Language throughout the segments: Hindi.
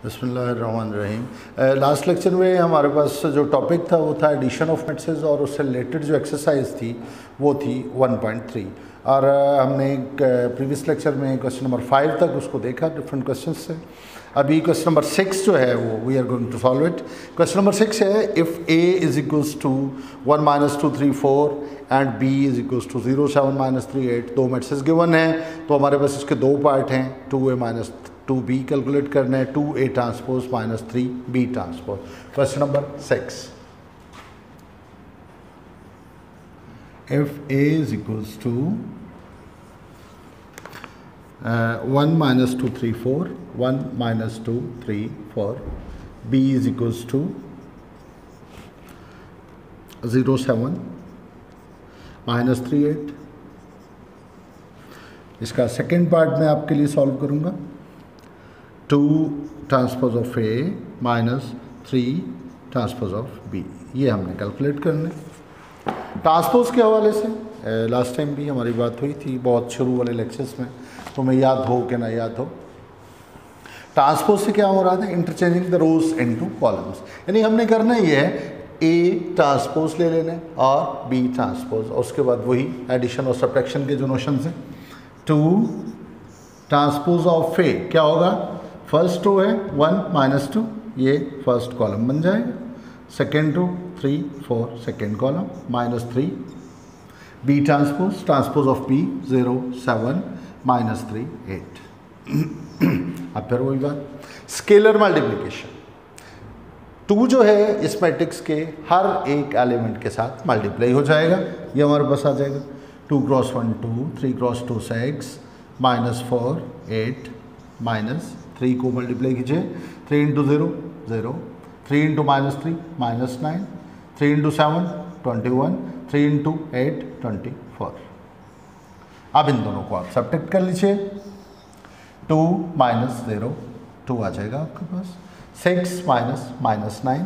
बिस्मिल्लाहिर्रहमानिर्रहीम। लास्ट लेक्चर में हमारे पास जो टॉपिक था वो था एडिशन ऑफ मैट्रिसेस और उससे रिलेटेड जो एक्सरसाइज थी वो थी 1.3 और हमने प्रीवियस लेक्चर में क्वेश्चन नंबर 5 तक उसको देखा डिफरेंट क्वेश्चन से। अभी क्वेश्चन नंबर 6 जो है वो we are going to solve it. Question number 6 है if a is equals to 1 - 2 3 4 and b is equals to 0 7 - 3 8। दो मैट्रिसेस गिवन हैं तो हमारे पास इसके दो पार्ट हैं, 2a - 2b कैलकुलेट करना है, 2a transpose minus 3b transpose. Question number 6, if a is equals to 1 - 2 3 4 1 - 2 3 4, b is equals to 0 7 - 3 8। इसका सेकेंड पार्ट मैं आपके लिए सॉल्व करूंगा, 2 transpose of A minus 3 transpose of B. ये हमने कैलकुलेट करने ट्रांसपोज के हवाले से लास्ट टाइम भी हमारी बात हुई थी बहुत शुरू वाले लेक्चर्स में, तो मैं याद हो कि ना याद हो। ट्रांसपोज से क्या हो रहा था, interchanging the rose into columns, यानी हमने करना ये है ए ट्रांसपोज ले लेने और बी ट्रांसपोज और उसके बाद वही एडिशन और सब्ट्रैक्शन के जो नोशंस हैं। 2 ट्रांसपोज ऑफ ए क्या होगा, फर्स्ट रो है 1 - 2, ये फर्स्ट कॉलम बन जाएगा, second row 3 4 second column -3। B transpose of B 0 7 - 3 8। अब फिर वही बात, स्केलर मल्टीप्लिकेशन। 2 जो है इस मैट्रिक्स के हर एक एलिमेंट के साथ मल्टीप्लाई हो जाएगा, ये हमारे पास आ जाएगा 2 × 1 2 3 × 2 6 -4 8 -3 को मल्टीप्लाई कीजिए, 3 × 0 0, 3 × -3 -9, 3 × 7 21, 3 × 8 24। अब इन दोनों को आप सब्ट्रैक्ट कर लीजिए, 2 - 0 2 आ जाएगा आपके पास, 6 -9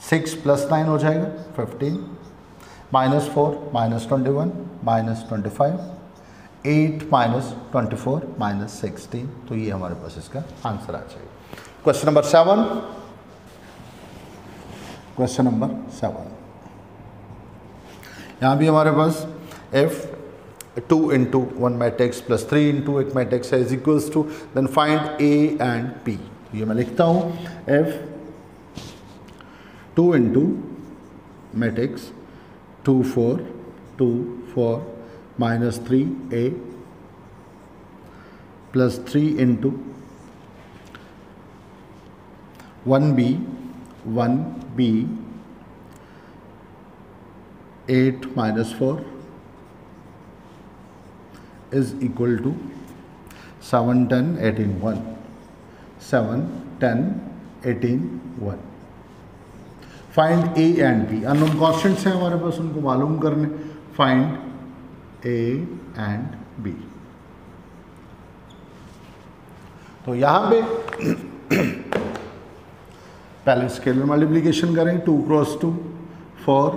6 + 9 हो जाएगा 15, -4 -21 -25, 8 -24 -16। तो ये हमारे पास इसका आंसर आ जाएगा। क्वेश्चन नंबर 7, क्वेश्चन नंबर 7 यहाँ भी हमारे पास f 2 × 1 मैट्रिक्स प्लस 3 × एक मैट्रिक्स है is equals to, then find a and p। ये मैं लिखता हूँ f 2 × matrix 2 4 2 4 -3a plus 3 × 1b 8 - 4 is equal to 7 10 18 1 7 10 18 1। Find A and B, unknown constants हैं हमारे पास, उनको मालूम करने। Find A and B. तो यहाँ पे पहले स्केलर मल्टीप्लिकेशन करें, 2 × 2 4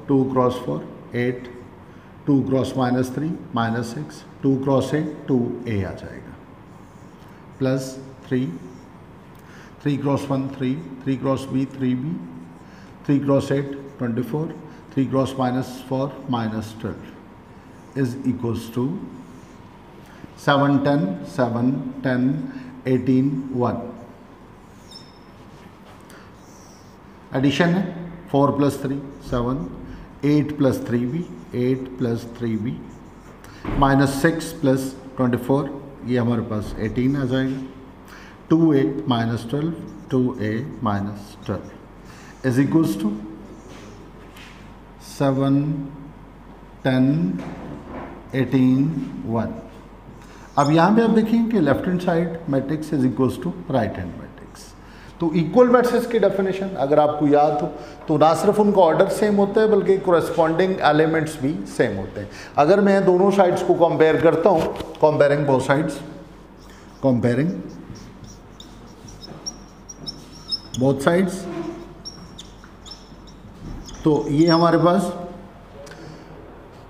2 × 4 8 2 × -3 -6 2 × 8 2a आ जाएगा, plus 3 3 × 1 3 3 × b 3b 3 × 8 24 3 × -4 -12 is equals to 7 10 7 10 18 1। Addition है 4 + 3 7 8 + 3b 8 + 3b -6 + 24, ये हमारे पास 18 आ जाएगा, 2a - 12 2a - 12 is equals to 7 10 18 1। अब यहाँ पे आप देखें कि left hand side matrix is equals to right hand matrix. तो इक्वल मैट्रिक्स की डेफिनेशन अगर आपको याद हो तो ना सिर्फ उनका ऑर्डर सेम होता है बल्कि कोरेस्पॉन्डिंग एलिमेंट्स भी सेम होते हैं। अगर मैं दोनों साइड्स को कंपेयर करता हूँ, comparing both sides, comparing both sides, तो ये हमारे पास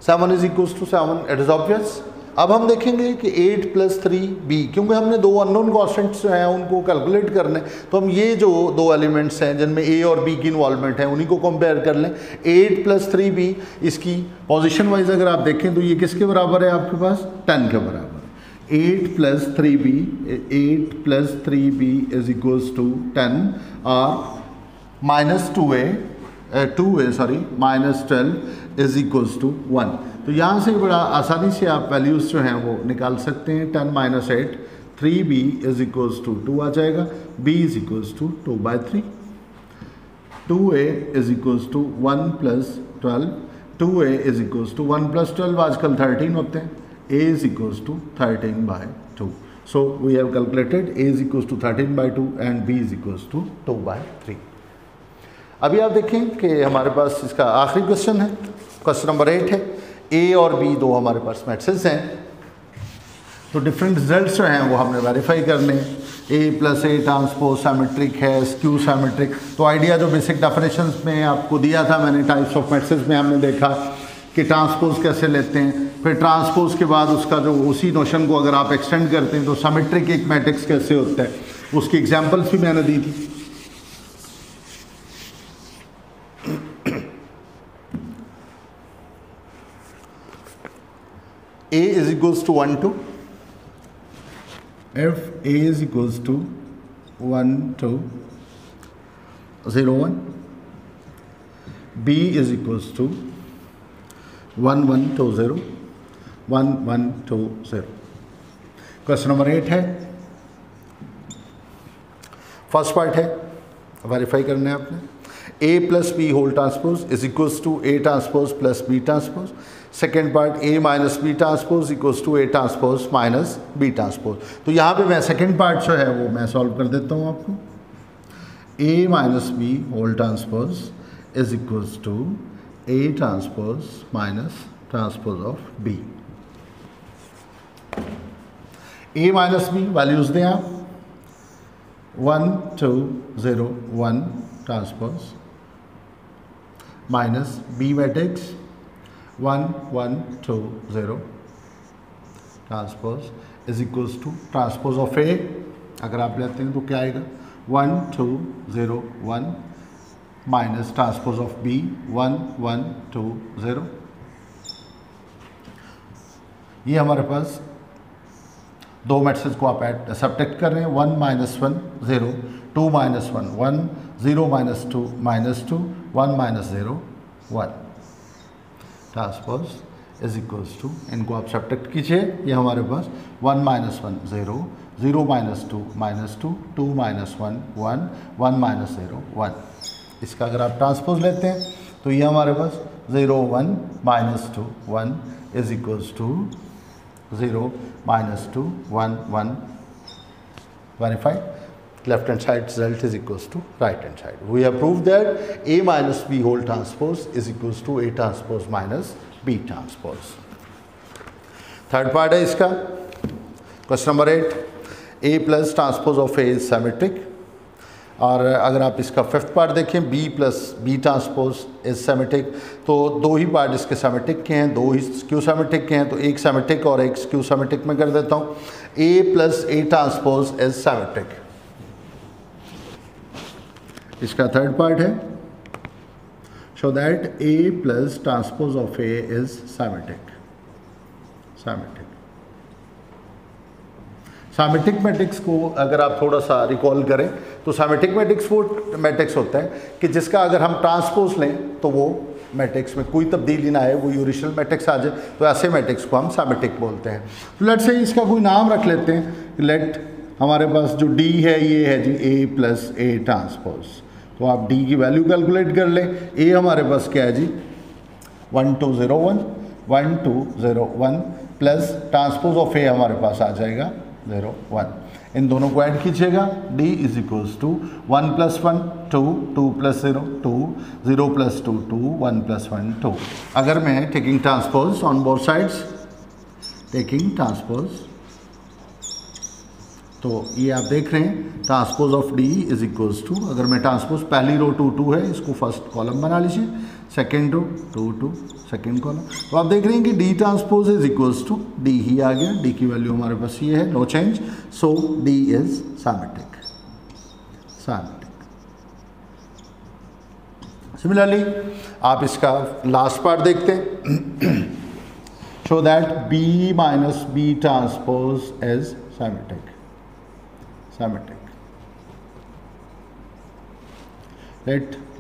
7 = 7, इट इज़ ऑब्वियस। अब हम देखेंगे कि 8 + 3b, क्योंकि हमने दो अननोन कॉन्स्टेंट्स जो हैं उनको कैलकुलेट करने, तो हम ये जो दो एलिमेंट्स हैं जिनमें a और b की इन्वॉल्वमेंट है उन्हीं को कंपेयर कर लें। 8 + 3b, इसकी पोजीशन वाइज अगर आप देखें तो ये किसके बराबर है आपके पास, 10 के बराबर। 8 + 3b = 10 और -12 = 1। तो यहाँ से बड़ा आसानी से आप वैल्यूज़ जो हैं वो निकाल सकते हैं। 10 - 8, 3b = 2 आ जाएगा, b = 2/3, 2a = 1 + 12, 2a = 1 + 12 आजकल 13 होते हैं, a = 13/2। So we have calculated a = 13/2 and b = 2/3। अभी आप देखें कि हमारे पास इसका आखिरी क्वेश्चन है, क्वेश्चन नंबर 8 है। ए और बी दो हमारे पास मैट्रिक्स हैं, तो डिफरेंट रिजल्ट्स जो हैं वो हमने वेरीफाई करने। A + A ट्रांसपोज सिमेट्रिक है, स्क्यू सिमेट्रिक। तो आइडिया जो बेसिक डेफिनेशंस में आपको दिया था मैंने, टाइप्स ऑफ मैट्रिक्स में हमने देखा कि ट्रांसपोज कैसे लेते हैं, फिर ट्रांसपोज के बाद उसका जो उसी नोशन को अगर आप एक्सटेंड करते हैं तो सिमेट्रिक एक मैट्रिक्स कैसे होता है, उसकी एग्जाम्पल्स भी मैंने दी थी। A = 1 2, if A = 1 2 0 1, B = 1 1 2 0 1 1 2 0। Question number 8 है, फर्स्ट पार्ट है, वेरीफाई करना है आपने। A + B whole transpose = A transpose + B transpose. Second part A - B transpose = A transpose - B transpose. तो यहाँ पे मैं सेकेंड पार्ट जो है वो मैं सॉल्व कर देता हूँ आपको। A - B whole transpose = A transpose - transpose of B। A - B values दें आप, 1 2 0 1 transpose minus B matrix 1 1 2 0 transpose = transpose of A। अगर आप लेते हैं तो क्या आएगा, 1 2 0 1 माइनस ट्रांसपोज ऑफ B 1 1 2 0। ये हमारे पास दो मैट्रिक्स को आप सब्ट्रैक्ट कर रहे हैं, 1 - 1 0 2 - 1 1 0 - 2 -2 1 - 0 1 ट्रांसपोज = इनको आप सब्ट्रैक्ट कीजिए। ये हमारे पास 1 - 1 0 0 - 2 -2 2 - 1 1 1 - 0 1। इसका अगर आप ट्रांसपोज लेते हैं तो ये हमारे पास 0 1 -2 1 = 0 -2 1 1। Verified, left hand side result = right hand side. We have proved that A - B whole transpose = A transpose - B transpose. Third part है इसका, question number 8। A + transpose of A is symmetric. और अगर आप इसका फिफ्थ पार्ट देखें, B + B transpose is symmetric. तो दो ही पार्ट इसके सिमेट्रिक के हैं, दो ही स्क्यू सिमेट्रिक के हैं, तो एक सिमेट्रिक और एक स्क्यू सिमेट्रिक में कर देता हूँ। A + A transpose is symmetric, इसका थर्ड पार्ट है, show that A + transpose of A is symmetric. Symmetric matrix को अगर आप थोड़ा सा रिकॉल करें तो सिमेट्रिक मैट्रिक्स वो मैट्रिक्स होता है कि जिसका अगर हम ट्रांसपोज लें तो वो मैट्रिक्स में कोई तब्दीली ना आए, वो ओरिजिनल मैट्रिक्स आ जाए, तो ऐसे मैट्रिक्स को हम सिमेट्रिक बोलते हैं। तो लेट से इसका कोई नाम रख लेते हैं। लेट हमारे पास जो D है ये है जी A + A ट्रांसपोज। तो आप D की वैल्यू कैलकुलेट कर लें। A हमारे पास क्या है जी, 1 2 0 1 1 2 0 1 प्लस ट्रांसपोज ऑफ A हमारे पास आ जाएगा 0 1। इन दोनों को ऐड कीजिएगा, D = 1 + 1 2 2 + 0 2 0 + 2 2 1 + 1 2। अगर मैं taking transpose on both sides, taking transpose तो ये आप देख रहे हैं transpose of D is equals to, अगर मैं ट्रांसपोज पहली रो 2 2 है, इसको फर्स्ट कॉलम बना लीजिए, सेकेंड रो 2 2 सेकेंड कॉलम, तो आप देख रहे हैं कि D transpose is equals to D ही आ गया, डी की वैल्यू हमारे पास ये है, no change, so D is symmetric. Similarly आप इसका लास्ट पार्ट देखते हैं, show that B minus B transpose is symmetric.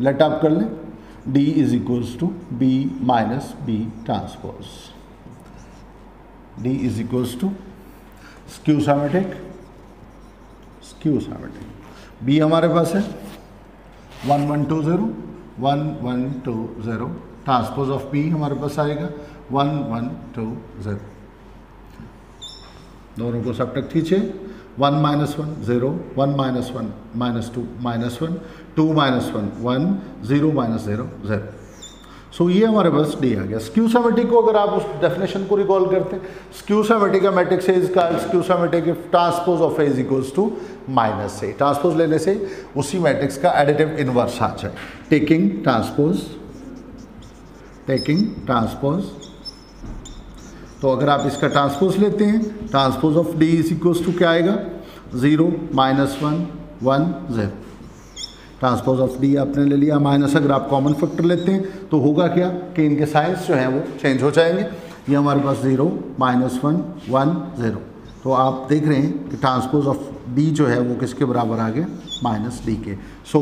Let आप कर लें, D is equals to B minus B transpose, D is equals to skew symmetric, B हमारे पास है 1 1 2 0 1 1 2 0, ट्रांसपोज ऑफ B हमारे पास आएगा 1 1 2 0, दोनों को सब्ट्रैक्ट कीजिए, 1 minus 1 0, 1 minus 1 minus 2 minus 1, 2 minus 1 1, 0 minus 0 0। सो ये हमारे पास डी आ गया। स्क्यू सिमेट्रिक को अगर आप उस डेफिनेशन को रिकॉल करते हैं, स्क्यू सिमेट्रिक का matrix is called skew symmetric if transpose of A is equals to minus A, transpose लेने से उसी मैट्रिक्स का एडिटिव इनवर्स आ जाए, टेकिंग ट्रांसपोज। तो अगर आप इसका ट्रांसपोज लेते हैं, transpose of D is equals to क्या आएगा, 0 माइनस 1 1 0, ट्रांसपोज ऑफ डी आपने ले लिया, माइनस अगर आप कॉमन फैक्टर लेते हैं तो होगा क्या कि इनके साइंस जो हैं वो चेंज हो जाएंगे, ये हमारे पास 0 माइनस 1 1 0, तो आप देख रहे हैं कि ट्रांसपोज ऑफ डी जो है वो किसके बराबर आ गया, माइनस डी के। So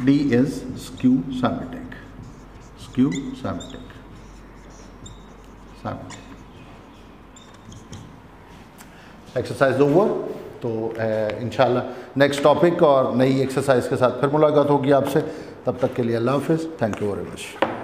D is skew symmetric. Exercise over. तो इंशाल्लाह नेक्स्ट टॉपिक और नई एक्सरसाइज के साथ फिर मुलाकात होगी आपसे, तब तक के लिए अल्लाह हाफिज़, थैंक यू वेरी मच।